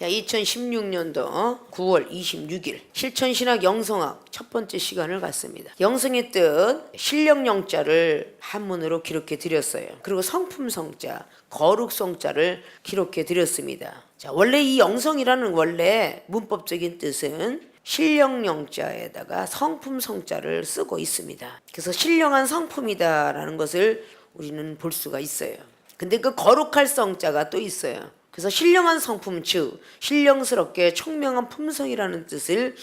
자, 2016년도 9월 26일 실천신학 영성학 첫 번째 시간을 갖습니다. 영성의 뜻, 신령영자를 한문으로 기록해 드렸어요. 그리고 성품성자, 거룩성자를 기록해 드렸습니다. 자, 원래 이 영성이라는 원래 문법적인 뜻은 신령영자에다가 성품성자를 쓰고 있습니다. 그래서 신령한 성품이다라는 것을 우리는 볼 수가 있어요. 근데 그 거룩할 성자가 또 있어요. 그래서 신령한 성품, 즉 신령스럽게 총명한 품성이라는 뜻을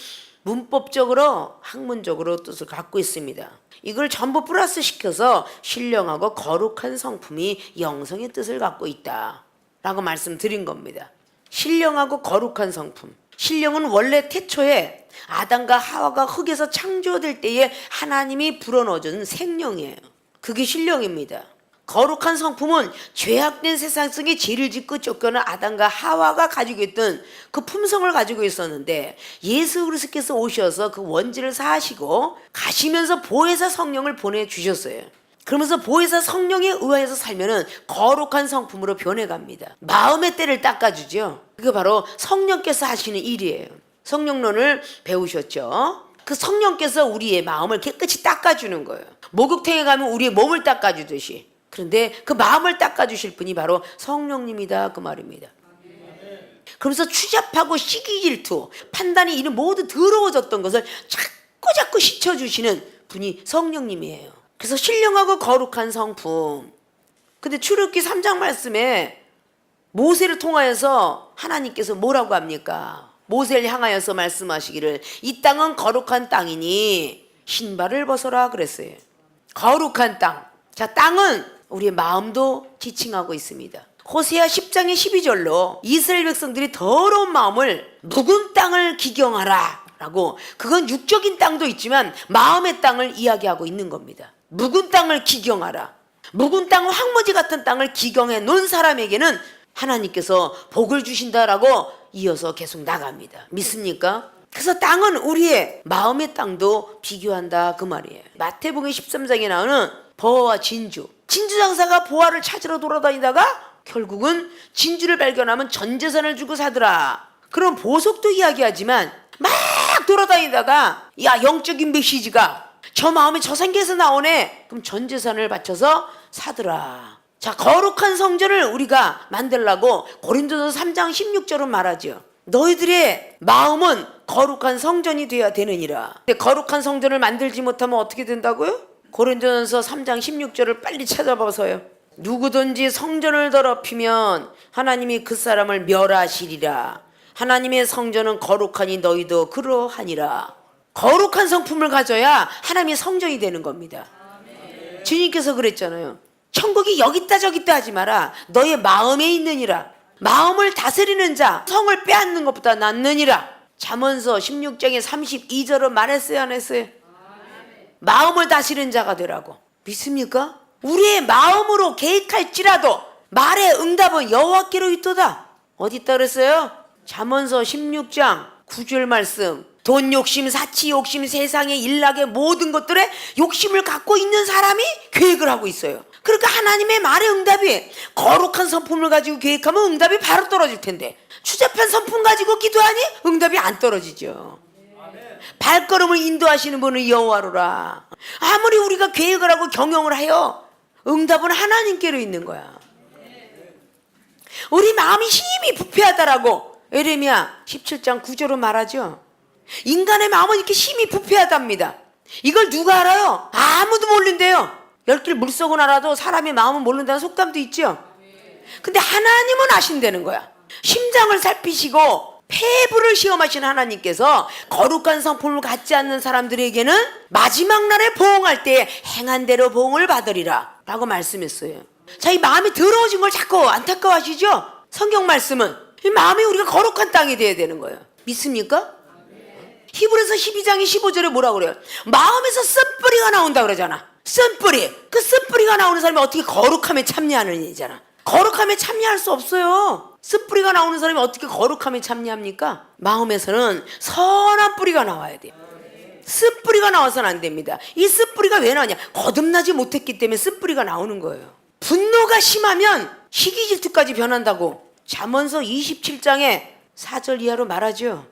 문법적으로 학문적으로 뜻을 갖고 있습니다. 이걸 전부 플러스 시켜서 신령하고 거룩한 성품이 영성의 뜻을 갖고 있다 라고 말씀드린 겁니다. 신령하고 거룩한 성품, 신령은 원래 태초에 아담과 하와가 흙에서 창조될 때에 하나님이 불어넣어준 생명이에요. 그게 신령입니다. 거룩한 성품은 죄악된 세상 속에 죄를 짓고 쫓겨난 아담과 하와가 가지고 있던 그 품성을 가지고 있었는데 예수 그리스도께서 오셔서 그 원죄를 사하시고 가시면서 보혜사 성령을 보내주셨어요. 그러면서 보혜사 성령에 의하여서 살면은 거룩한 성품으로 변해갑니다. 마음의 때를 닦아주죠. 그게 바로 성령께서 하시는 일이에요. 성령론을 배우셨죠. 그 성령께서 우리의 마음을 깨끗이 닦아주는 거예요. 목욕탕에 가면 우리의 몸을 닦아주듯이. 그런데 그 마음을 닦아주실 분이 바로 성령님이다 그 말입니다. 그러면서 추잡하고 시기 질투, 판단이 이런 모두 더러워졌던 것을 자꾸 씻어주시는 분이 성령님이에요. 그래서 신령하고 거룩한 성품. 근데 출애굽기 3장 말씀에 모세를 통하여서 하나님께서 뭐라고 합니까? 모세를 향하여서 말씀하시기를 이 땅은 거룩한 땅이니 신발을 벗어라 그랬어요. 거룩한 땅. 자, 땅은 우리의 마음도 지칭하고 있습니다. 호세아 10장의 12절로 이스라엘 백성들이 더러운 마음을 묵은 땅을 기경하라 라고, 그건 육적인 땅도 있지만 마음의 땅을 이야기하고 있는 겁니다. 묵은 땅을 기경하라. 묵은 땅은 황무지 같은 땅을 기경해 놓은 사람에게는 하나님께서 복을 주신다라고 이어서 계속 나갑니다. 믿습니까? 그래서 땅은 우리의 마음의 땅도 비교한다 그 말이에요. 마태복음 13장에 나오는 보화와 진주. 진주 장사가 보화를 찾으러 돌아다니다가 결국은 진주를 발견하면 전 재산을 주고 사더라. 그런 보석도 이야기하지만 막 돌아다니다가 야, 영적인 메시지가 저 마음에 저 생기에서 나오네. 그럼 전 재산을 바쳐서 사더라. 자, 거룩한 성전을 우리가 만들라고 고린도서 3장 16절은 말하죠. 너희들의 마음은 거룩한 성전이 되어야 되느니라. 근데 거룩한 성전을 만들지 못하면 어떻게 된다고요? 고린도전서 3장 16절을 빨리 찾아봐서요. 누구든지 성전을 더럽히면 하나님이 그 사람을 멸하시리라. 하나님의 성전은 거룩하니 너희도 그러하니라. 거룩한 성품을 가져야 하나님의 성전이 되는 겁니다. 주님께서 그랬잖아요. 천국이 여기 있다 저기 있다 하지 마라. 너의 마음에 있느니라. 마음을 다스리는 자 성을 빼앗는 것보다 낫느니라. 잠언서 16장에 32절은 말했어요 안 했어요? 마음을 다스리는 자가 되라고. 믿습니까? 우리의 마음으로 계획할지라도 말의 응답은 여호와께로 있도다. 어디 있다 그랬어요? 잠언서 16장 9절 말씀. 돈 욕심, 사치 욕심, 세상의 일락의 모든 것들에 욕심을 갖고 있는 사람이 계획을 하고 있어요. 그러니까 하나님의 말의 응답이 거룩한 성품을 가지고 계획하면 응답이 바로 떨어질 텐데 추잡한 성품 가지고 기도하니 응답이 안 떨어지죠. 발걸음을 인도하시는 분은 여호와로라. 아무리 우리가 계획을 하고 경영을 하여 응답은 하나님께로 있는 거야. 우리 마음이 힘이 부패하다라고 에레미야 17장 9절로 말하죠. 인간의 마음은 이렇게 힘이 부패하답니다. 이걸 누가 알아요? 아무도 모른대요. 열길 물속은 알아도 사람의 마음은 모른다는 속담도 있죠. 근데 하나님은 아신다는 거야. 심장을 살피시고 폐부를 시험하신 하나님께서 거룩한 성품을 갖지 않는 사람들에게는 마지막 날에 보응할 때 행한 대로 보응을 받으리라 라고 말씀했어요. 자, 이 마음이 더러워진 걸 자꾸 안타까워하시죠? 성경 말씀은 이 마음이 우리가 거룩한 땅이 돼야 되는 거예요. 믿습니까? 히브리서 12장의 15절에 뭐라고 그래요? 마음에서 쓴뿌리가 나온다 그러잖아. 쓴뿌리. 그 쓴뿌리가 나오는 사람이 어떻게 거룩함에 참여하는 일이잖아. 거룩함에 참여할 수 없어요. 쓴뿌리가 나오는 사람이 어떻게 거룩함에 참여합니까? 마음에서는 선한 뿌리가 나와야 돼요. 쓴뿌리가 나와서는 안 됩니다. 이 쓴뿌리가 왜 나오냐? 거듭나지 못했기 때문에 쓴뿌리가 나오는 거예요. 분노가 심하면 시기질투까지 변한다고 잠언서 27장에 4절 이하로 말하죠.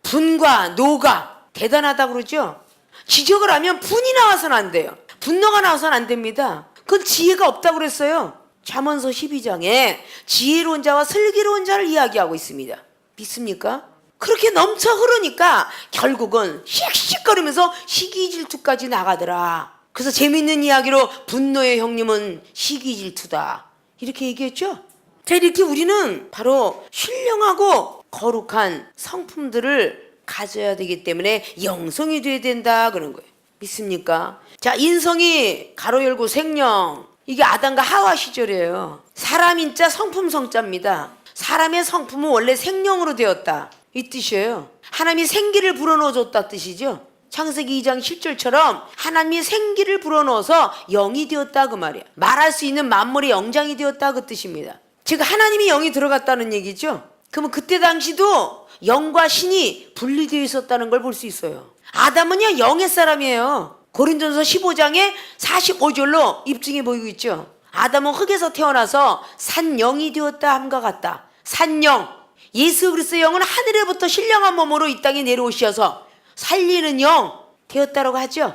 분과 노가 대단하다고 그러죠. 지적을 하면 분이 나와서는 안 돼요. 분노가 나와서는 안 됩니다. 그건 지혜가 없다고 그랬어요. 잠언서 12장에 지혜로운 자와 슬기로운 자를 이야기하고 있습니다. 믿습니까? 그렇게 넘쳐 흐르니까 결국은 씩씩거리면서 시기질투까지 나가더라. 그래서 재밌는 이야기로 분노의 형님은 시기질투다, 이렇게 얘기했죠. 자, 이렇게 우리는 바로 신령하고 거룩한 성품들을 가져야 되기 때문에 영성이 돼야 된다 그런 거예요. 믿습니까? 자, 인성이 가로 열고 생령, 이게 아담과 하와 시절이에요. 사람 인자 성품 성자입니다. 사람의 성품은 원래 생령으로 되었다, 이 뜻이에요. 하나님이 생기를 불어넣어줬다 뜻이죠. 창세기 2장 10절처럼 하나님이 생기를 불어넣어서 영이 되었다 그 말이야. 말할 수 있는 만물의 영장이 되었다 그 뜻입니다. 즉 하나님이 영이 들어갔다는 얘기죠. 그러면 그때 당시도 영과 신이 분리되어 있었다는 걸 볼 수 있어요. 아담은요 영의 사람이에요. 고린도전서 15장에 45절로 입증해 보이고 있죠. 아담은 흙에서 태어나서 산영이 되었다 함과 같다. 산영, 예수 그리스도의 영은 하늘에부터 신령한 몸으로 이 땅에 내려오셔서 살리는 영 되었다라고 하죠.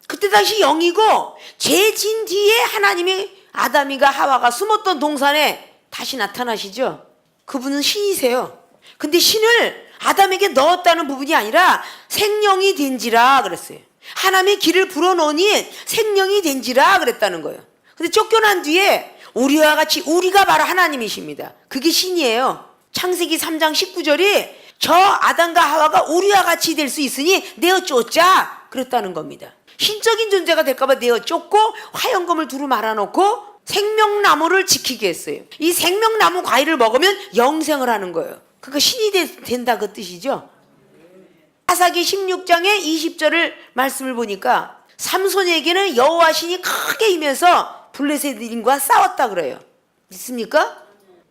그때 당시 영이고 죄 진 뒤에 하나님이 아담이가 하와가 숨었던 동산에 다시 나타나시죠. 그분은 신이세요. 근데 신을 아담에게 넣었다는 부분이 아니라 생명이 된지라 그랬어요. 하나님의 길을 불어넣으니 생명이 된지라 그랬다는 거예요. 근데 쫓겨난 뒤에 우리와 같이, 우리가 바로 하나님이십니다. 그게 신이에요. 창세기 3장 19절이 저 아담과 하와가 우리와 같이 될 수 있으니 내어 쫓자 그랬다는 겁니다. 신적인 존재가 될까봐 내어 쫓고 화영검을 두루 말아놓고 생명나무를 지키게 했어요. 이 생명나무 과일을 먹으면 영생을 하는 거예요. 그러니까 신이 된다 그 뜻이죠. 사사기 16장의 20절을 말씀을 보니까 삼손에게는 여호와 신이 크게 임해서 블레셋인과 싸웠다 그래요. 믿습니까?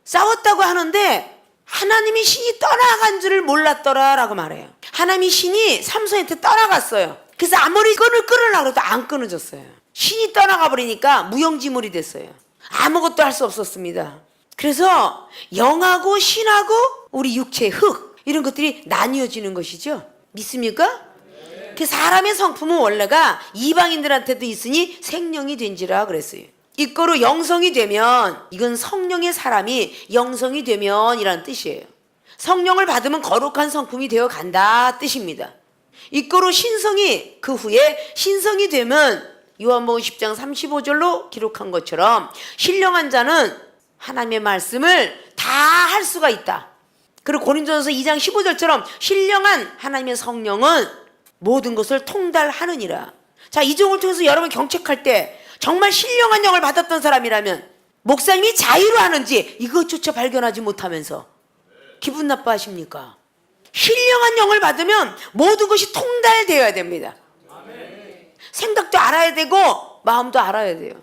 싸웠다고 하는데 하나님이 신이 떠나간 줄을 몰랐더라라고 말해요. 하나님이 신이 삼손한테 떠나갔어요. 그래서 아무리 끈을 끊으려고 해도 안 끊어졌어요. 신이 떠나가 버리니까 무용지물이 됐어요. 아무것도 할 수 없었습니다. 그래서 영하고 신하고 우리 육체, 흙 이런 것들이 나뉘어지는 것이죠. 믿습니까? 그 사람의 성품은 원래가 이방인들한테도 있으니 생명이 된지라 그랬어요. 이거로 영성이 되면, 이건 성령의 사람이 영성이 되면 이란 뜻이에요. 성령을 받으면 거룩한 성품이 되어 간다 뜻입니다. 이거로 신성이, 그 후에 신성이 되면 요한복음 10장 35절로 기록한 것처럼 신령한 자는 하나님의 말씀을 다 할 수가 있다. 그리고 고린도전서 2장 15절처럼 신령한 하나님의 성령은 모든 것을 통달하느니라. 자, 이 종을 통해서 여러분 경책할 때 정말 신령한 영을 받았던 사람이라면 목사님이 자유로 하는지 이것조차 발견하지 못하면서 기분 나빠하십니까? 신령한 영을 받으면 모든 것이 통달되어야 됩니다. 생각도 알아야 되고 마음도 알아야 돼요.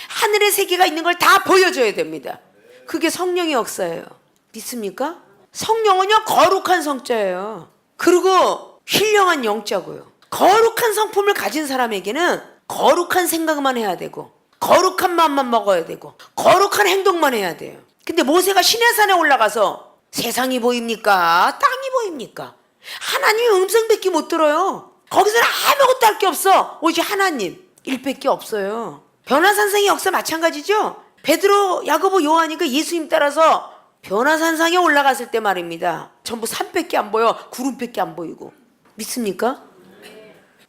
하늘의 세계가 있는 걸 다 보여줘야 됩니다. 그게 성령의 역사예요. 믿습니까? 성령은요 거룩한 성자예요. 그리고 신령한 영자고요. 거룩한 성품을 가진 사람에게는 거룩한 생각만 해야 되고 거룩한 마음만 먹어야 되고 거룩한 행동만 해야 돼요. 근데 모세가 시내산에 올라가서 세상이 보입니까? 땅이 보입니까? 하나님의 음성밖에 못 들어요. 거기서는 아무것도 할 게 없어. 오직 하나님 일밖에 없어요. 변화산상의 역사 마찬가지죠. 베드로, 야고보, 요한이가 예수님 따라서 변화산상에 올라갔을 때 말입니다. 전부 산밖에 안 보여. 구름밖에 안 보이고. 믿습니까?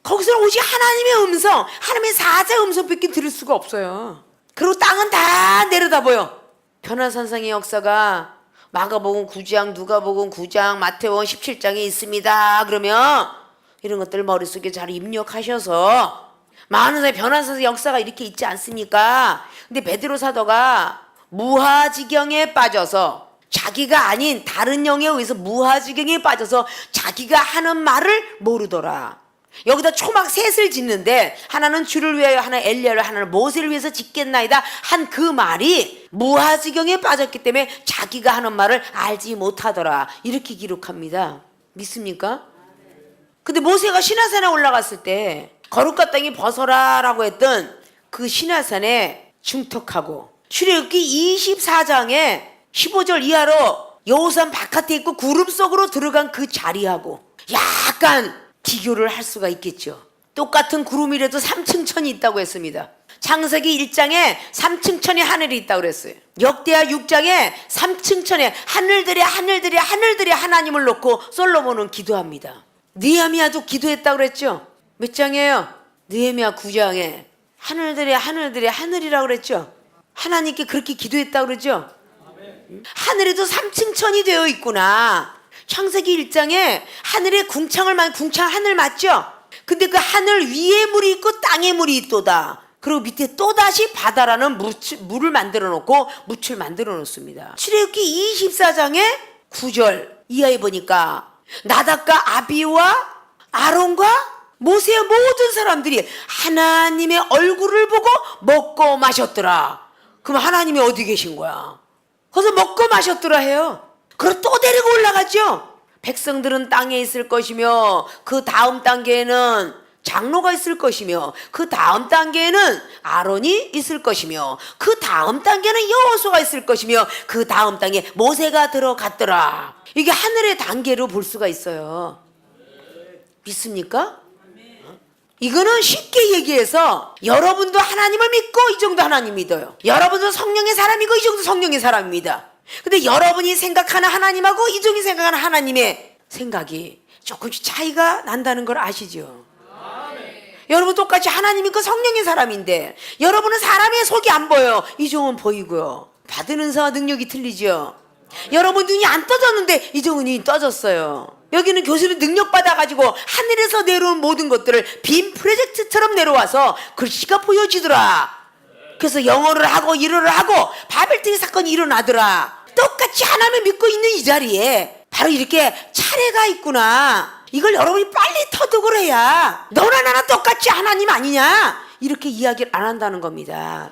거기서는 오직 하나님의 음성, 하나님의 사자 음성밖에 들을 수가 없어요. 그리고 땅은 다 내려다보여. 변화산상의 역사가 마가복음 9장, 누가복음 9장, 마태복음 17장에 있습니다. 그러면 이런 것들을 머릿속에 잘 입력하셔서 많은 사람의 변화산상의 역사가 이렇게 있지 않습니까? 근데 베드로 사도가 무하지경에 빠져서 자기가 아닌 다른 영에 의해서 무하지경에 빠져서 자기가 하는 말을 모르더라. 여기다 초막 셋을 짓는데 하나는 주를 위하여, 하나는 엘리야를, 하나는 모세를 위해서 짓겠나이다 한 그 말이 무하지경에 빠졌기 때문에 자기가 하는 말을 알지 못하더라. 이렇게 기록합니다. 믿습니까? 근데 모세가 시내산에 올라갔을 때 거룩한 땅이 벗어라 라고 했던 그 시내산에 중턱하고 출애굽기 24장에 15절 이하로 여호수아는 바깥에 있고 구름 속으로 들어간 그 자리하고 약간 비교를 할 수가 있겠죠. 똑같은 구름이라도 3층 천이 있다고 했습니다. 창세기 1장에 3층 천의 하늘이 있다고 그랬어요. 역대하 6장에 3층 천에 하늘들이 하나님을 놓고 솔로몬은 기도합니다. 느헤미야도 기도했다고 그랬죠. 몇 장이에요? 느헤미야 9장에 하늘들이 하늘이라고 그랬죠. 하나님께 그렇게 기도했다고 그러죠. 하늘에도 3층 천이 되어 있구나. 창세기 1장에 하늘에 궁창 하늘 맞죠? 근데 그 하늘 위에 물이 있고 땅에 물이 있도다. 그리고 밑에 또다시 바다라는 물을 만들어 놓고 묻을 만들어 놓습니다. 출애굽기 24장에 9절 이하에 보니까 나답과 아비와 아론과 모세의 모든 사람들이 하나님의 얼굴을 보고 먹고 마셨더라. 그럼 하나님이 어디 계신 거야? 거기서 먹고 마셨더라 해요. 그걸 또 데리고 올라가죠. 백성들은 땅에 있을 것이며 그 다음 단계에는 장로가 있을 것이며 그 다음 단계에는 아론이 있을 것이며 그 다음 단계는 여호수아가 있을 것이며 그 다음 단계에 모세가 들어갔더라. 이게 하늘의 단계로 볼 수가 있어요. 믿습니까? 이거는 쉽게 얘기해서 여러분도 하나님을 믿고 이 정도 하나님 믿어요. 여러분도 성령의 사람이고 이 정도 성령의 사람입니다. 근데 여러분이 생각하는 하나님하고 이종이 생각하는 하나님의 생각이 조금씩 차이가 난다는 걸 아시죠? 여러분 똑같이 하나님 믿고 성령의 사람인데 여러분은 사람의 속이 안 보여요. 이종은 보이고요. 받은 은사와 능력이 틀리죠. 여러분 눈이 안 떠졌는데 이종은 눈이 떠졌어요. 여기는 교수는 능력 받아가지고 하늘에서 내려온 모든 것들을 빔 프로젝트처럼 내려와서 글씨가 보여지더라. 그래서 영어를 하고 일어를 하고 바벨탑 사건이 일어나더라. 똑같이 하나님을 믿고 있는 이 자리에 바로 이렇게 차례가 있구나. 이걸 여러분이 빨리 터득을 해야 너나 나나 똑같이 하나님 아니냐 이렇게 이야기를 안 한다는 겁니다.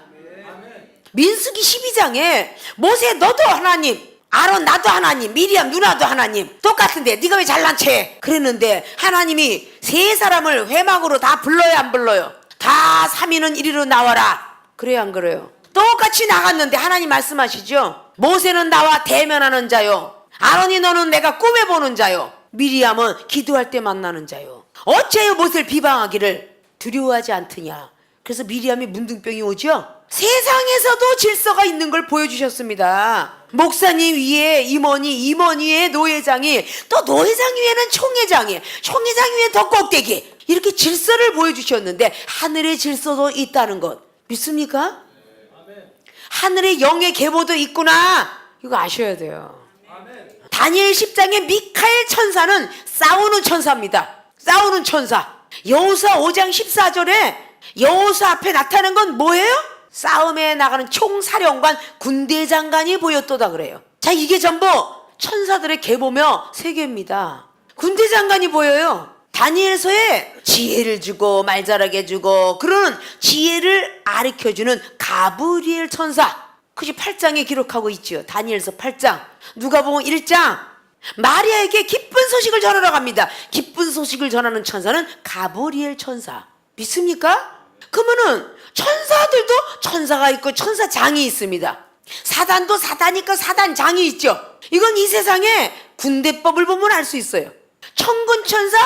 민수기 12장에 모세 너도 하나님, 아론 나도 하나님, 미리암 누나도 하나님 똑같은데 네가 왜 잘난 체해? 그랬는데 하나님이 세 사람을 회막으로 다 불러요 안 불러요? 다 3위는 1위로 나와라. 그래요 안 그래요? 똑같이 나갔는데 하나님 말씀하시죠. 모세는 나와 대면하는 자요, 아론이 너는 내가 꿈에 보는 자요, 미리암은 기도할 때 만나는 자요. 어째요 모세를 비방하기를 두려워하지 않더냐. 그래서 미리암이 문둥병이 오죠. 세상에서도 질서가 있는 걸 보여주셨습니다. 목사님 위에 임원이, 임원 위에 노회장이, 또 노회장 위에는 총회장이, 총회장 위에 더 꼭대기, 이렇게 질서를 보여주셨는데 하늘의 질서도 있다는 것 믿습니까? 하늘의 영의 계보도 있구나. 이거 아셔야 돼요. 다니엘 10장의 미카엘 천사는 싸우는 천사입니다. 싸우는 천사. 여호수아 5장 14절에 여호수아 앞에 나타난 건 뭐예요? 싸움에 나가는 총사령관 군대장관이 보였도다 그래요. 자, 이게 전부 천사들의 계보며 세계입니다. 군대장관이 보여요. 다니엘서에 지혜를 주고 말 잘하게 해주고 그런 지혜를 가르쳐주는 가브리엘 천사, 그게 8장에 기록하고 있죠. 다니엘서 8장. 누가복음 1장. 마리아에게 기쁜 소식을 전하러 갑니다. 기쁜 소식을 전하는 천사는 가브리엘 천사. 믿습니까? 그러면은 천사들도 천사가 있고 천사장이 있습니다. 사단도 사단이니까 사단장이 있죠. 이건 이 세상에 군대법을 보면 알 수 있어요. 천군천사,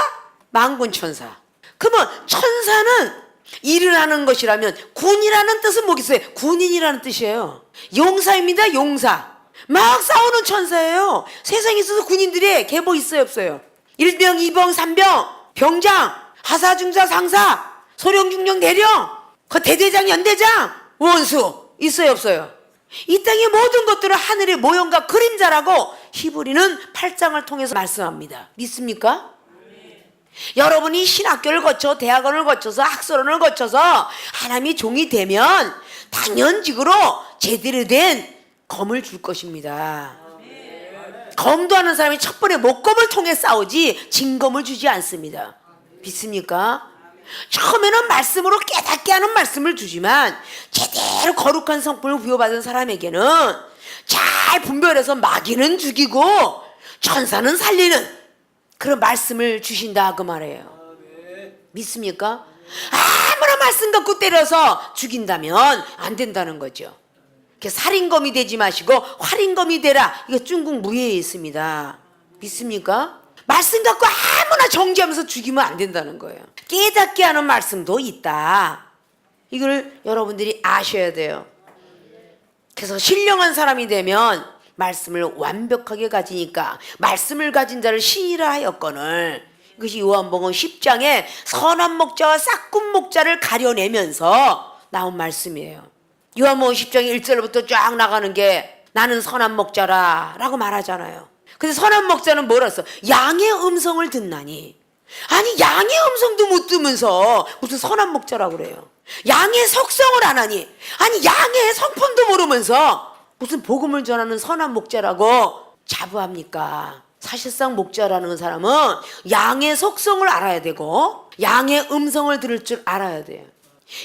만군천사. 그러면 천사는 일을 하는 것이라면 군이라는 뜻은 뭐겠어요? 군인이라는 뜻이에요. 용사입니다. 용사. 막 싸우는 천사예요. 세상에 있어서 군인들의 계보 있어요 없어요? 1병 2병 3병 병장 하사중사 상사 소령 중령 대령 그 대대장 연대장 원수 있어요 없어요? 이 땅의 모든 것들은 하늘의 모형과 그림자라고 히브리는 8장을 통해서 말씀합니다. 믿습니까? 여러분이 신학교를 거쳐 대학원을 거쳐서 학설원을 거쳐서 하나님이 종이 되면 당연직으로 제대로 된 검을 줄 것입니다. 검도하는 사람이 첫 번에 목검을 통해 싸우지 진검을 주지 않습니다. 믿습니까? 처음에는 말씀으로 깨닫게 하는 말씀을 주지만 제대로 거룩한 성품을 부여받은 사람에게는 잘 분별해서 마귀는 죽이고 천사는 살리는 그런 말씀을 주신다 그 말이에요. 믿습니까? 아무나 말씀 갖고 때려서 죽인다면 안 된다는 거죠. 이렇게 살인검이 되지 마시고 활인검이 되라. 이거 중국 무예에 있습니다. 믿습니까? 말씀 갖고 아무나 정죄하면서 죽이면 안 된다는 거예요. 깨닫게 하는 말씀도 있다. 이걸 여러분들이 아셔야 돼요. 그래서 신령한 사람이 되면 말씀을 완벽하게 가지니까 말씀을 가진 자를 신이라 하였거늘. 이것이 요한복음 10장에 선한 목자와 싹군 목자를 가려내면서 나온 말씀이에요. 요한복음 10장 1절부터 쫙 나가는 게 나는 선한 목자라 라고 말하잖아요. 근데 선한 목자는 뭐라 했어? 양의 음성을 듣나니. 아니 양의 음성도 못 듣면서 무슨 선한 목자라고 그래요. 양의 속성을 안 하니. 아니 양의 성품도 모르면서 무슨 복음을 전하는 선한 목자라고 자부합니까? 사실상 목자라는 사람은 양의 속성을 알아야 되고 양의 음성을 들을 줄 알아야 돼요.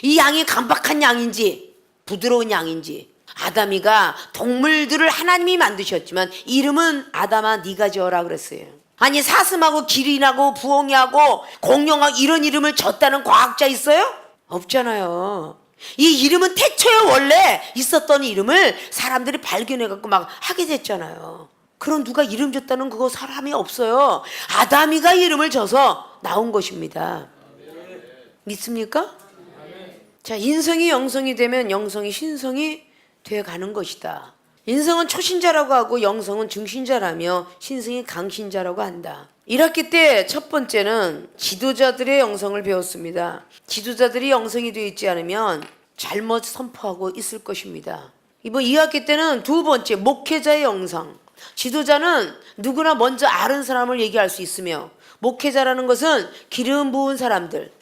이 양이 강박한 양인지 부드러운 양인지. 아담이가 동물들을 하나님이 만드셨지만 이름은 아담아 네가 지어라 그랬어요. 아니 사슴하고 기린하고 부엉이하고 공룡하고 이런 이름을 줬다는 과학자 있어요? 없잖아요. 이 이름은 태초에 원래 있었던 이름을 사람들이 발견해갖고 막 하게 됐잖아요. 그럼 누가 이름 줬다는 그거 사람이 없어요. 아담이가 이름을 줘서 나온 것입니다. 믿습니까? 자, 인성이 영성이 되면 영성이 신성이 되어가는 것이다. 인성은 초신자라고 하고 영성은 중신자라며 신성이 강신자라고 한다. 1학기 때 첫 번째는 지도자들의 영성을 배웠습니다. 지도자들이 영성이 되어 있지 않으면 잘못 선포하고 있을 것입니다. 이번 2학기 때는 두 번째 목회자의 영성. 지도자는 누구나 먼저 아는 사람을 얘기할 수 있으며 목회자라는 것은 기름 부은 사람들,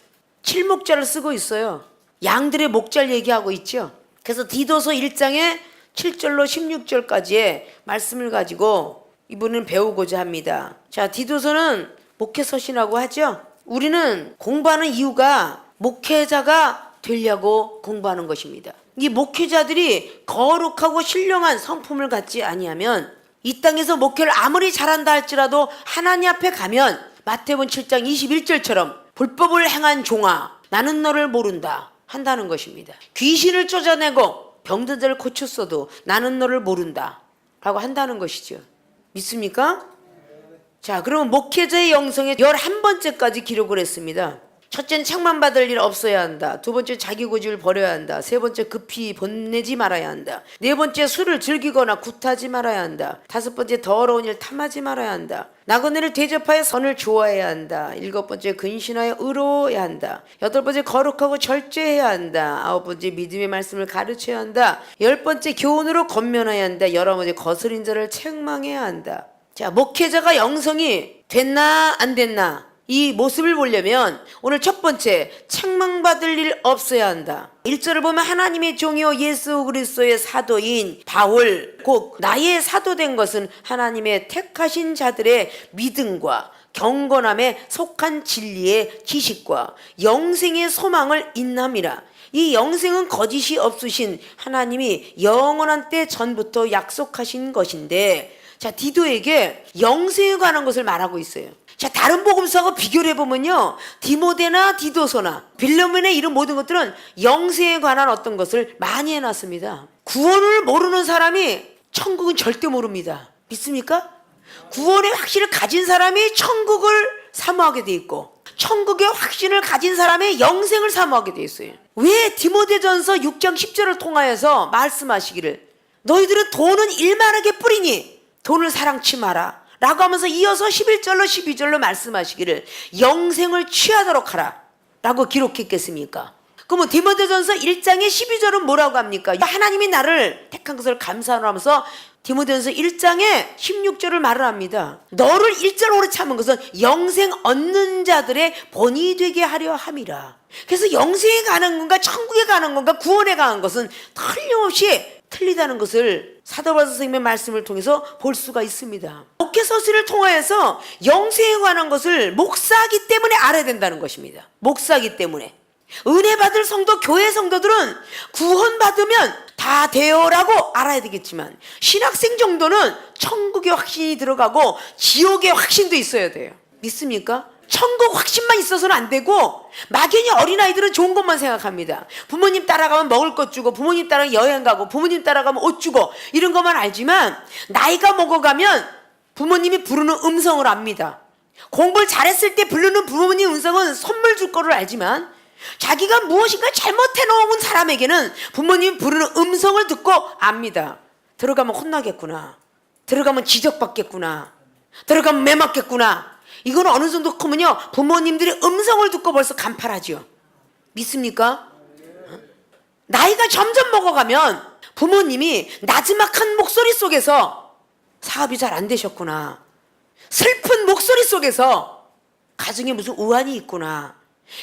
칠목자를 쓰고 있어요. 양들의 목자를 얘기하고 있죠. 그래서 디도서 1장에 7절로 16절까지의 말씀을 가지고 이분은 배우고자 합니다. 자, 디도서는 목회서신이라고 하죠. 우리는 공부하는 이유가 목회자가 되려고 공부하는 것입니다. 이 목회자들이 거룩하고 신령한 성품을 갖지 아니하면 이 땅에서 목회를 아무리 잘한다 할지라도 하나님 앞에 가면 마태복음 7장 21절처럼 불법을 행한 종아 나는 너를 모른다 한다는 것입니다. 귀신을 쫓아내고 병든 자를 고쳤어도 나는 너를 모른다 라고 한다는 것이죠. 믿습니까? 자, 그러면 목회자의 영성에 11번째까지 기록을 했습니다. 첫째는 책망받을 일 없어야 한다. 두 번째 자기 고집을 버려야 한다. 세 번째 급히 본내지 말아야 한다. 네 번째 술을 즐기거나 굿하지 말아야 한다. 다섯 번째 더러운 일 탐하지 말아야 한다. 나그네를 대접하여 선을 좋아해야 한다. 일곱 번째 근신하여 의로워야 한다. 여덟 번째 거룩하고 절제해야 한다. 아홉 번째 믿음의 말씀을 가르쳐야 한다. 열 번째 교훈으로 권면해야 한다. 열한 번째 거스린 자를 책망해야 한다. 자, 목회자가 영성이 됐나 안 됐나 이 모습을 보려면 오늘 첫 번째 책망받을 일 없어야 한다. 1절을 보면 하나님의 종이요 예수 그리스도의 사도인 바울 곧 나의 사도된 것은 하나님의 택하신 자들의 믿음과 경건함에 속한 진리의 지식과 영생의 소망을 인함이라. 이 영생은 거짓이 없으신 하나님이 영원한 때 전부터 약속하신 것인데, 자, 디도에게 영생에 관한 것을 말하고 있어요. 자, 다른 복음서하고 비교를 해보면요, 디모데나 디도서나 빌레몬의 이런 모든 것들은 영생에 관한 어떤 것을 많이 해놨습니다. 구원을 모르는 사람이 천국은 절대 모릅니다. 믿습니까? 구원의 확신을 가진 사람이 천국을 사모하게 돼 있고 천국의 확신을 가진 사람의 영생을 사모하게 돼 있어요. 왜 디모데전서 6장 10절을 통하여서 말씀하시기를 너희들은 돈은 일만하게 뿌리니 돈을 사랑치 마라 라고 하면서 이어서 11절로 12절로 말씀하시기를 영생을 취하도록 하라 라고 기록했겠습니까? 그러면 디모데전서 1장의 12절은 뭐라고 합니까? 하나님이 나를 택한 것을 감사하노 하면서 디모데전서 1장의 16절을 말을 합니다. 너를 1절 오래 참은 것은 영생 얻는 자들의 본이 되게 하려 함이라. 그래서 영생에 가는 건가 천국에 가는 건가 구원에 가는 것은 틀림없이 틀리다는 것을 사도 바울 선생님의 말씀을 통해서 볼 수가 있습니다. 목회서신을 통하여서 영생에 관한 것을 목사이기 때문에 알아야 된다는 것입니다. 목사이기 때문에. 은혜 받을 성도, 교회 성도들은 구원 받으면 다 돼요라고 알아야 되겠지만 신학생 정도는 천국의 확신이 들어가고 지옥의 확신도 있어야 돼요. 믿습니까? 천국 확신만 있어서는 안 되고, 막연히 어린아이들은 좋은 것만 생각합니다. 부모님 따라가면 먹을 것 주고, 부모님 따라가면 여행 가고, 부모님 따라가면 옷 주고, 이런 것만 알지만 나이가 먹어가면 부모님이 부르는 음성을 압니다. 공부를 잘했을 때 부르는 부모님 음성은 선물 줄 거를 알지만, 자기가 무엇인가 잘못해 놓은 사람에게는 부모님이 부르는 음성을 듣고 압니다. 들어가면 혼나겠구나, 들어가면 지적받겠구나, 들어가면 매 맞겠구나. 이건 어느 정도 크면요, 부모님들이 음성을 듣고 벌써 간파하죠. 믿습니까? 나이가 점점 먹어가면 부모님이 나지막한 목소리 속에서 사업이 잘 안 되셨구나, 슬픈 목소리 속에서 가정에 무슨 우환이 있구나,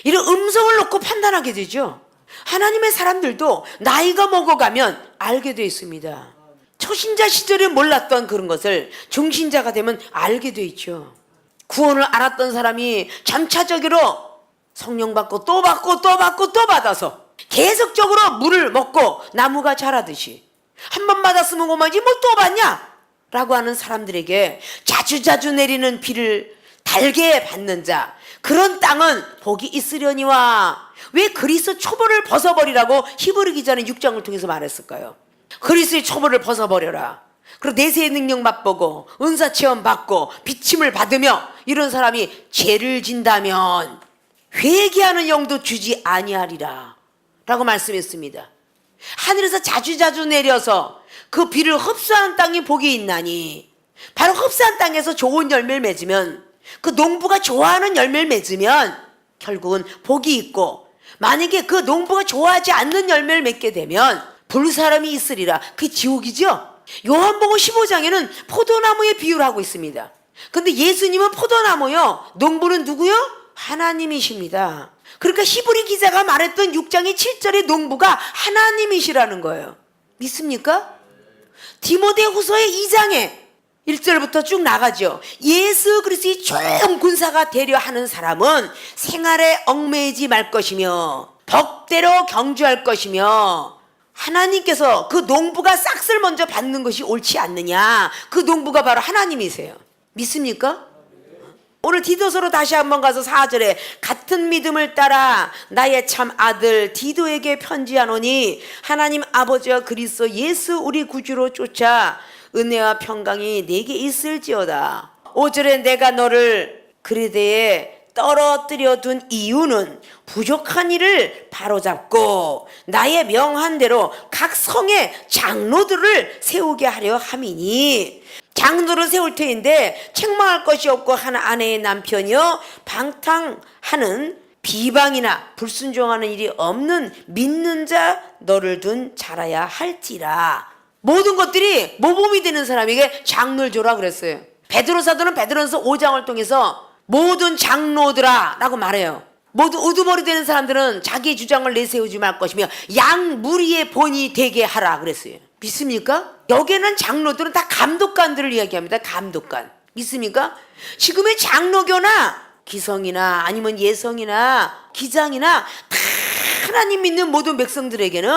이런 음성을 놓고 판단하게 되죠. 하나님의 사람들도 나이가 먹어가면 알게 되어 있습니다. 초신자 시절에 몰랐던 그런 것을 중신자가 되면 알게 되어 있죠. 구원을 알았던 사람이 점차적으로 성령 받고 또 받고 또 받고 또 받아서 계속적으로 물을 먹고 나무가 자라듯이, 한 번 받았으면 고마지 뭐 또 받냐? 라고 하는 사람들에게 자주자주 내리는 비를 달게 받는 자, 그런 땅은 복이 있으려니와. 왜 그리스도 초벌을 벗어버리라고 히브리 기자는 6장을 통해서 말했을까요? 그리스도의 초벌을 벗어버려라. 그리고 내세의 능력 맛보고 은사 체험 받고 비침을 받으며 이런 사람이 죄를 진다면 회개하는 영도 주지 아니하리라 라고 말씀했습니다. 하늘에서 자주자주 내려서 그 비를 흡수하는 땅이 복이 있나니, 바로 흡수한 땅에서 좋은 열매를 맺으면, 그 농부가 좋아하는 열매를 맺으면 결국은 복이 있고, 만약에 그 농부가 좋아하지 않는 열매를 맺게 되면 불사람이 있으리라. 그게 지옥이죠. 요한복음 15장에는 포도나무의 비유를 하고 있습니다. 근데 예수님은 포도나무요, 농부는 누구요? 하나님이십니다. 그러니까 히브리 기자가 말했던 6장의 7절의 농부가 하나님이시라는 거예요. 믿습니까? 디모데후서의 2장에 1절부터 쭉 나가죠. 예수 그리스도의 좋은 군사가 되려 하는 사람은 생활에 얽매이지 말 것이며 법대로 경주할 것이며, 하나님께서 그 농부가 싹을 먼저 받는 것이 옳지 않느냐, 그 농부가 바로 하나님이세요. 믿습니까? 오늘 디도서로 다시 한번 가서 4절에 같은 믿음을 따라 나의 참 아들 디도에게 편지하노니 하나님 아버지와 그리스도 예수 우리 구주로 쫓아 은혜와 평강이 내게 있을지어다. 5절에 내가 너를 그리대에 떨어뜨려 둔 이유는 부족한 일을 바로잡고 나의 명한 대로 각 성의 장로들을 세우게 하려 함이니, 장로를 세울 터인데 책망할 것이 없고 한 아내의 남편이여 방탕하는 비방이나 불순종하는 일이 없는 믿는 자 너를 둔 자라야 할지라. 모든 것들이 모범이 되는 사람에게 장로를 줘라 그랬어요. 베드로 사도는 베드로전서 5장을 통해서 모든 장로들아 라고 말해요. 모두 우두머리 되는 사람들은 자기 주장을 내세우지 말 것이며 양 무리의 본이 되게 하라 그랬어요. 믿습니까? 여기에는 장로들은 다 감독관들을 이야기합니다. 감독관. 믿습니까? 지금의 장로교나 기성이나 아니면 예성이나 기장이나 다 하나님 믿는 모든 백성들에게는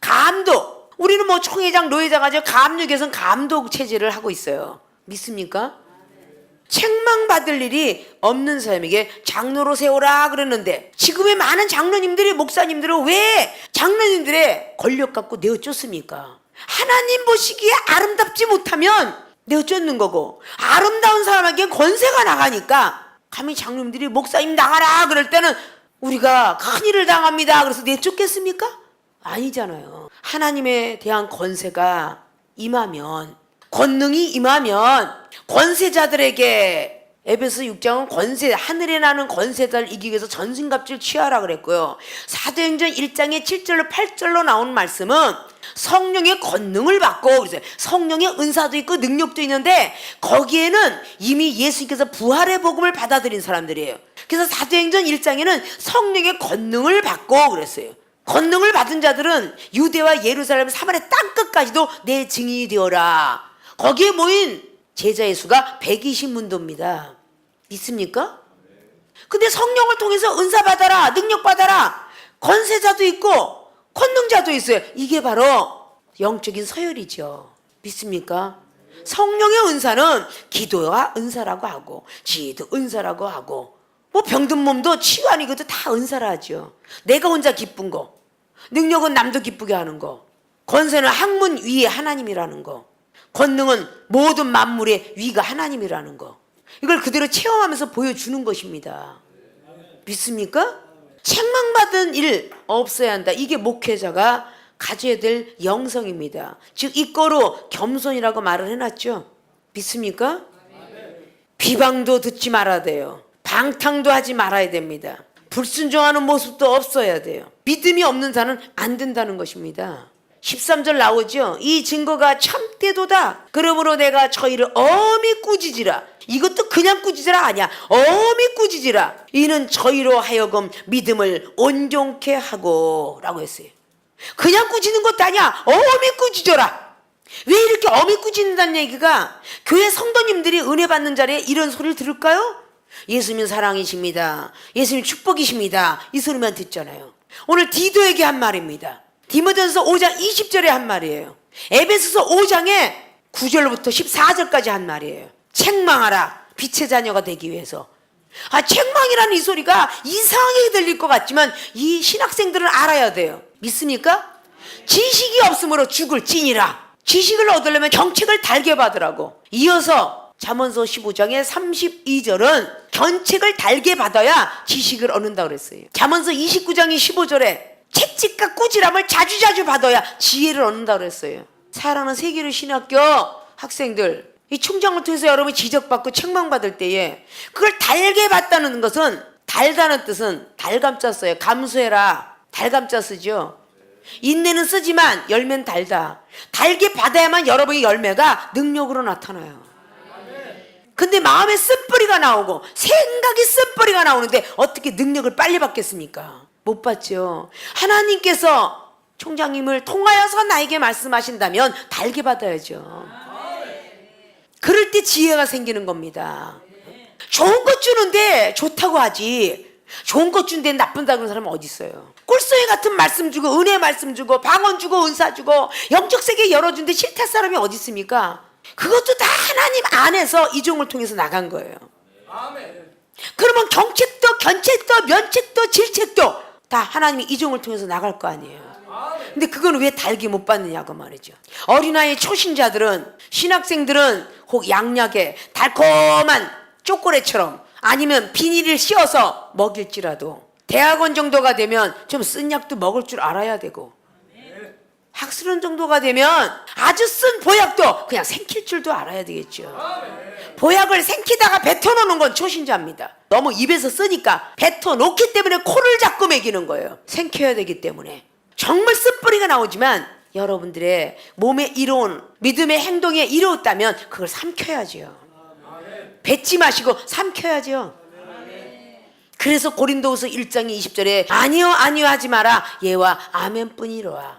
감독, 우리는 뭐 총회장, 노회장 하죠. 감리교에서는 감독 체제를 하고 있어요. 믿습니까? 책망받을 일이 없는 사람에게 장로로 세우라 그랬는데, 지금의 많은 장로님들이, 목사님들은 왜 장로님들의 권력 갖고 내어쫓습니까? 하나님 보시기에 아름답지 못하면 내어쫓는 거고, 아름다운 사람에게 권세가 나가니까 감히 장로님들이 목사님 나가라 그럴 때는 우리가 큰일을 당합니다 그래서 내쫓겠습니까? 아니잖아요. 하나님에 대한 권세가 임하면, 권능이 임하면 권세자들에게, 에베소 6장은 권세, 하늘에 나는 권세자를 이기기 위해서 전신갑주를 취하라 그랬고요. 사도행전 1장의 7절로 8절로 나오는 말씀은 성령의 권능을 받고 그랬어요. 성령의 은사도 있고 능력도 있는데 거기에는 이미 예수님께서 부활의 복음을 받아들인 사람들이에요. 그래서 사도행전 1장에는 성령의 권능을 받고 그랬어요. 권능을 받은 자들은 유대와 예루살렘 사마리아 땅끝까지도 내 증인이 되어라. 거기에 모인 제자의 수가 120문도입니다. 믿습니까? 근데 성령을 통해서 은사 받아라, 능력 받아라, 권세자도 있고 권능자도 있어요. 이게 바로 영적인 서열이죠. 믿습니까? 성령의 은사는 기도와 은사라고 하고 지혜도 은사라고 하고 뭐 병든 몸도 치유 아니고도 다 은사라 하죠. 내가 혼자 기쁜 거, 능력은 남도 기쁘게 하는 거, 권세는 학문 위에 하나님이라는 거, 권능은 모든 만물의 위가 하나님이라는 거, 이걸 그대로 체험하면서 보여주는 것입니다. 믿습니까? 책망받은 일 없어야 한다. 이게 목회자가 가져야 될 영성입니다. 즉 이거로 겸손이라고 말을 해놨죠. 믿습니까? 비방도 듣지 말아야 돼요. 방탕도 하지 말아야 됩니다. 불순종하는 모습도 없어야 돼요. 믿음이 없는 자는 안 된다는 것입니다. 13절 나오죠. 이 증거가 참되도다. 그러므로 내가 저희를 엄히 꾸짖으라. 이것도 그냥 꾸짖으라 아니야. 엄히 꾸짖으라. 이는 저희로 하여금 믿음을 온전케 하고 라고 했어요. 그냥 꾸짖는 것도 아니야. 엄히 꾸짖어라. 왜 이렇게 엄히 꾸짖는다는 얘기가, 교회 성도님들이 은혜 받는 자리에 이런 소리를 들을까요? 예수님 사랑이십니다. 예수님 축복이십니다. 이 소리만 듣잖아요. 오늘 디도에게 한 말입니다. 디모데전서 5장 20절에 한 말이에요. 에베소서 5장에 9절부터 14절까지 한 말이에요. 책망하라. 빛의 자녀가 되기 위해서. 책망이라는 이 소리가 이상하게 들릴 것 같지만 이 신학생들은 알아야 돼요. 믿습니까? 지식이 없으므로 죽을 찐이라. 지식을 얻으려면 경책을 달게 받으라고. 이어서 잠언서 15장의 32절은 견책을 달게 받아야 지식을 얻는다고 그랬어요. 잠언서 29장의 15절에 채찍과 꾸지람을 자주자주 받아야 지혜를 얻는다고 그랬어요. 사랑하는 세계로 신학교 학생들, 이 총장을 통해서 여러분이 지적받고 책망받을 때에 그걸 달게 받다는 것은, 달다는 뜻은 달감자 써요. 감수해라. 달감자 쓰죠. 인내는 쓰지만 열매는 달다. 달게 받아야만 여러분의 열매가 능력으로 나타나요. 근데 마음에 쓴뿌리가 나오고 생각이 쓴뿌리가 나오는데 어떻게 능력을 빨리 받겠습니까? 못 받죠. 하나님께서 총장님을 통하여서 나에게 말씀하신다면 달게 받아야죠. 그럴 때 지혜가 생기는 겁니다. 좋은 것 주는데 좋다고 하지, 좋은 것 주는데 나쁜다고 하는 사람은 어디 있어요? 꿀소리 같은 말씀 주고 은혜 말씀 주고 방언 주고 은사 주고 영적 세계 열어준데 싫다 사람이 어디 있습니까? 그것도 다 하나님 안에서 이종을 통해서 나간 거예요. 그러면 경책도 견책도 면책도 질책도 다 하나님이 이종을 통해서 나갈 거 아니에요. 근데 그건 왜 달게 못 받느냐고 말이죠. 어린아이 초신자들은, 신학생들은 혹 양약에 달콤한 초콜릿처럼 아니면 비닐을 씌워서 먹일지라도 대학원 정도가 되면 좀 쓴 약도 먹을 줄 알아야 되고, 학술원 정도가 되면 아주 쓴 보약도 그냥 생킬 줄도 알아야 되겠죠. 보약을 생기다가 뱉어놓는 건 초신자입니다. 너무 입에서 쓰니까 뱉어놓기 때문에 코를 잡고 먹이는 거예요. 생켜야 되기 때문에. 정말 쓴뿌리가 나오지만 여러분들의 몸에 이로운 믿음의 행동에 이로웠다면 그걸 삼켜야죠. 뱉지 마시고 삼켜야죠. 그래서 고린도후서 1장 20절에 아니요 아니요 하지 마라 예와 아멘뿐이로라.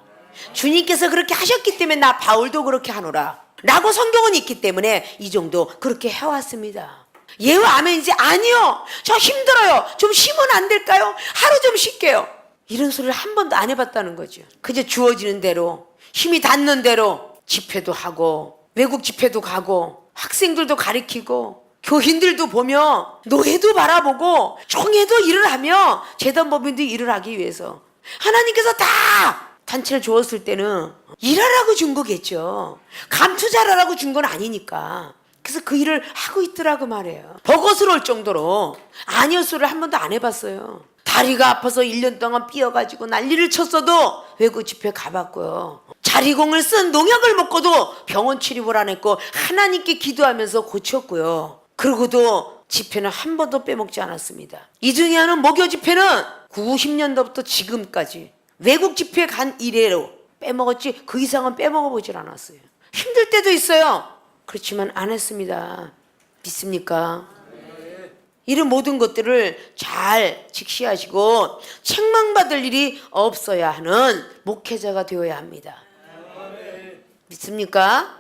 주님께서 그렇게 하셨기 때문에 나 바울도 그렇게 하노라 라고 성경은 있기 때문에 이 정도 그렇게 해왔습니다. 예와 아멘이지 아니요 저 힘들어요 좀 쉬면 안 될까요? 하루 좀 쉴게요. 이런 소리를 한 번도 안 해봤다는 거죠. 그저 주어지는 대로 힘이 닿는 대로 집회도 하고 외국 집회도 가고 학생들도 가르치고 교인들도 보며 노예도 바라보고 총회도 일을 하며 재단법인도 일을 하기 위해서 하나님께서 다 단체를 주었을 때는 일하라고 준 거겠죠. 감투자라라고 준 건 아니니까. 그래서 그 일을 하고 있더라고 말이에요. 버거스러울 정도로 아니었어를 한 번도 안 해봤어요. 다리가 아파서 1년 동안 삐어가지고 난리를 쳤어도 외국 집회 가봤고요. 자리공을 쓴 농약을 먹고도 병원 치료를 안 했고 하나님께 기도하면서 고쳤고요. 그러고도 집회는 한 번도 빼먹지 않았습니다. 이중에 하는 목요 집회는 90년도부터 지금까지 외국 집회 간 이래로 빼먹었지 그 이상은 빼먹어보질 않았어요. 힘들 때도 있어요. 그렇지만 안 했습니다. 믿습니까? 이런 모든 것들을 잘 직시하시고 책망받을 일이 없어야 하는 목회자가 되어야 합니다. 믿습니까?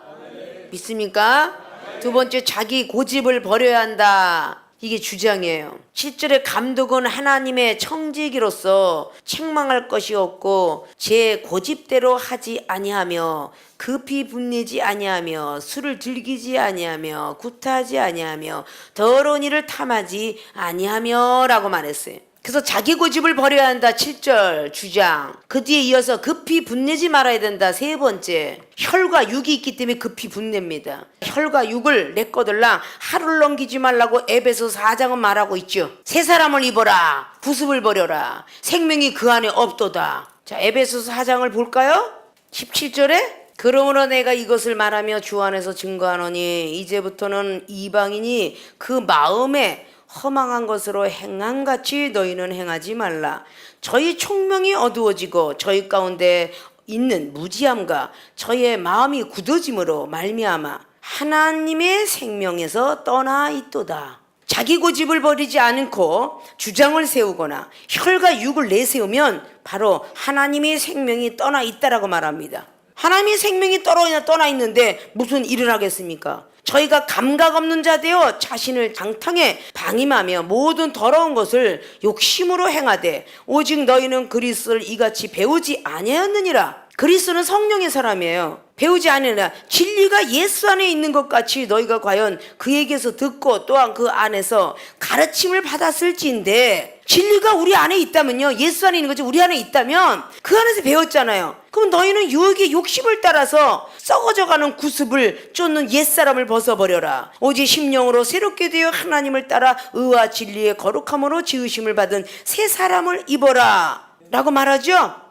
믿습니까? 두 번째, 자기 고집을 버려야 한다. 이게 주장이에요. 7절의 감독은 하나님의 청지기로서 책망할 것이 없고 제 고집대로 하지 아니하며 급히 분내지 아니하며 술을 즐기지 아니하며 구타하지 아니하며 더러운 일을 탐하지 아니하며 라고 말했어요. 그래서 자기 고집을 버려야 한다. 7절 주장. 그 뒤에 이어서 급히 분내지 말아야 된다. 세 번째, 혈과 육이 있기 때문에 급히 분냅니다. 혈과 육을 내 거들랑 하루를 넘기지 말라고 에베소 4장은 말하고 있죠. 새 사람을 입어라. 구습을 버려라. 생명이 그 안에 없도다. 자, 에베소 4장을 볼까요? 17절에 그러므로 내가 이것을 말하며 주 안에서 증거하노니 이제부터는 이방인이 그 마음에 허망한 것으로 행함같이 너희는 행하지 말라. 저희 총명이 어두워지고 저희 가운데 있는 무지함과 저희의 마음이 굳어짐으로 말미암아 하나님의 생명에서 떠나 있도다. 자기 고집을 버리지 않고 주장을 세우거나 혈과 육을 내세우면 바로 하나님의 생명이 떠나 있다라고 말합니다. 하나님의 생명이 떠나 있는데 무슨 일을 하겠습니까? 저희가 감각 없는 자 되어 자신을 장탕에 방임하며 모든 더러운 것을 욕심으로 행하되 오직 너희는 그리스도를 이같이 배우지 아니하였느니라. 그리스도는 성령의 사람이에요. 배우지 아니하느냐. 진리가 예수 안에 있는 것 같이 너희가 과연 그에게서 듣고 또한 그 안에서 가르침을 받았을지인데, 진리가 우리 안에 있다면요, 예수 안에 있는 거지 우리 안에 있다면 그 안에서 배웠잖아요. 그럼 너희는 유혹의 욕심을 따라서 썩어져가는 구습을 쫓는 옛사람을 벗어버려라. 오직 심령으로 새롭게 되어 하나님을 따라 의와 진리의 거룩함으로 지으심을 받은 새 사람을 입어라 라고 말하죠.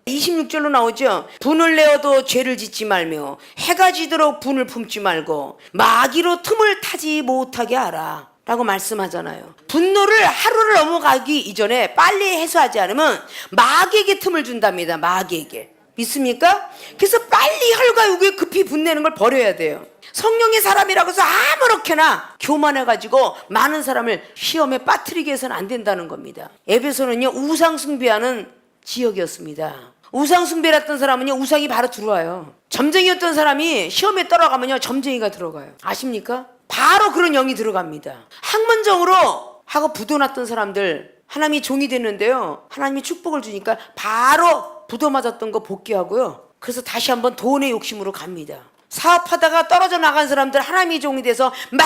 26절로 나오죠. 분을 내어도 죄를 짓지 말며 해가 지도록 분을 품지 말고 마귀로 틈을 타지 못하게 하라 라고 말씀하잖아요. 분노를 하루를 넘어가기 이전에 빨리 해소하지 않으면 마귀에게 틈을 준답니다. 마귀에게. 믿습니까? 그래서 빨리 혈과 육에 급히 분내는 걸 버려야 돼요. 성령의 사람이라고 해서 아무렇게나 교만해가지고 많은 사람을 시험에 빠뜨리게 해서는 안 된다는 겁니다. 에베소는요, 우상 숭배하는 지역이었습니다. 우상 숭배를 했던 사람은요, 우상이 바로 들어와요. 점쟁이였던 사람이 시험에 떨어가면요, 점쟁이가 들어가요. 아십니까? 바로 그런 영이 들어갑니다. 학문적으로 하고 부도났던 사람들 하나님이 종이 됐는데요, 하나님이 축복을 주니까 바로 부도 맞았던 거 복귀하고요, 그래서 다시 한번 돈의 욕심으로 갑니다. 사업하다가 떨어져 나간 사람들 하나님이 종이 돼서 막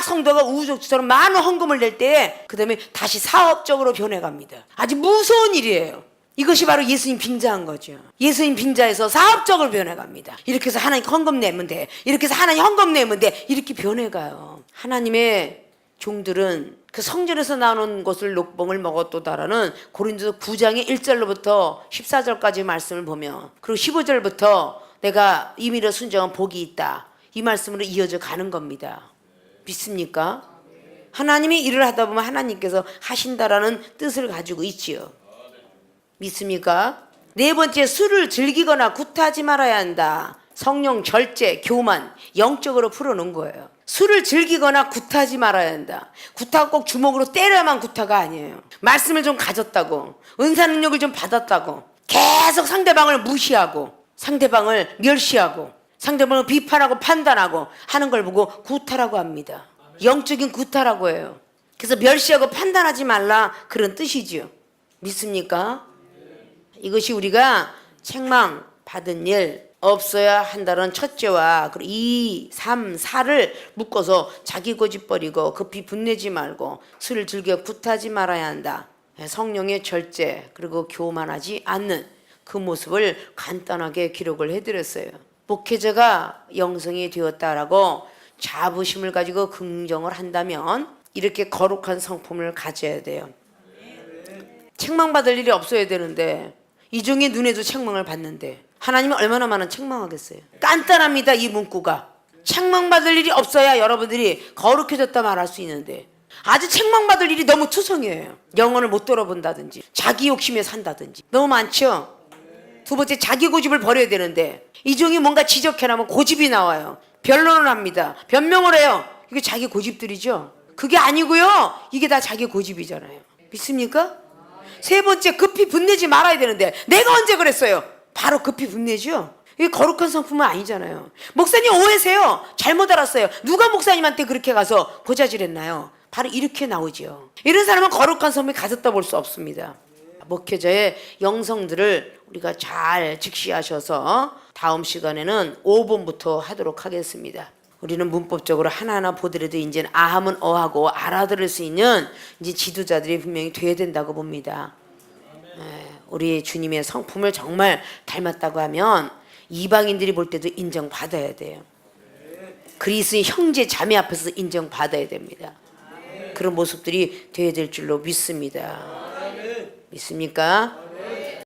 성도가 우주처럼 많은 헌금을 낼 때 그 다음에 다시 사업적으로 변해갑니다. 아주 무서운 일이에요. 이것이 바로 예수님 빙자한 거죠. 예수님 빙자에서 사업적으로 변해갑니다. 이렇게 해서 하나님 헌금 내면 돼, 이렇게 해서 하나님 헌금 내면 돼, 이렇게 변해가요. 하나님의 종들은 그 성전에서 나오는 것을 녹봉을 먹었도다라는 고린도서 9장의 1절로부터 14절까지 말씀을 보면, 그리고 15절부터 내가 임의로 순종한 복이 있다, 이 말씀으로 이어져 가는 겁니다. 믿습니까? 하나님이 일을 하다 보면 하나님께서 하신다라는 뜻을 가지고 있지요. 믿습니까? 네 번째, 술을 즐기거나 구타하지 말아야 한다. 성령 절제, 교만, 영적으로 풀어놓은 거예요. 술을 즐기거나 구타하지 말아야 한다. 구타가 꼭 주먹으로 때려야만 구타가 아니에요. 말씀을 좀 가졌다고, 은사 능력을 좀 받았다고 계속 상대방을 무시하고 상대방을 멸시하고 상대방을 비판하고 판단하고 하는 걸 보고 구타라고 합니다. 영적인 구타라고 해요. 그래서 멸시하고 판단하지 말라, 그런 뜻이지요. 믿습니까? 이것이 우리가 책망 받은 일 없어야 한다는 첫째와 그리고 2, 3, 4를 묶어서 자기 고집 버리고 급히 분내지 말고 술을 즐겨 구타하지 말아야 한다. 성령의 절제, 그리고 교만하지 않는 그 모습을 간단하게 기록을 해드렸어요. 목회자가 영성이 되었다라고 자부심을 가지고 긍정을 한다면 이렇게 거룩한 성품을 가져야 돼요. 책망받을 일이 없어야 되는데 이종의 눈에도 책망을 받는데 하나님은 얼마나 많은 책망하겠어요. 간단합니다. 이 문구가 책망받을 일이 없어야 여러분들이 거룩해졌다 말할 수 있는데, 아주 책망받을 일이 너무 투성이에요. 영혼을 못 돌아본다든지 자기 욕심에 산다든지 너무 많죠. 두 번째, 자기 고집을 버려야 되는데 이종이 뭔가 지적해나면 고집이 나와요. 변론을 합니다. 변명을 해요. 이게 자기 고집들이죠. 그게 아니고요, 이게 다 자기 고집이잖아요. 믿습니까? 세 번째, 급히 분내지 말아야 되는데 내가 언제 그랬어요? 바로 급히 분내죠. 이게 거룩한 성품은 아니잖아요. 목사님 오해세요. 잘못 알았어요. 누가 목사님한테 그렇게 가서 고자질했나요? 바로 이렇게 나오죠. 이런 사람은 거룩한 삶을 가졌다 볼 수 없습니다. 목회자의 영성들을 우리가 잘 직시하셔서 다음 시간에는 5번부터 하도록 하겠습니다. 우리는 문법적으로 하나하나 보더라도 이제 아함은 어하고 알아들을 수 있는 이제 지도자들이 분명히 돼야 된다고 봅니다. 우리 주님의 성품을 정말 닮았다고 하면 이방인들이 볼 때도 인정받아야 돼요. 그리스도의 형제 자매 앞에서 인정받아야 됩니다. 그런 모습들이 돼야 될 줄로 믿습니다. 믿습니까?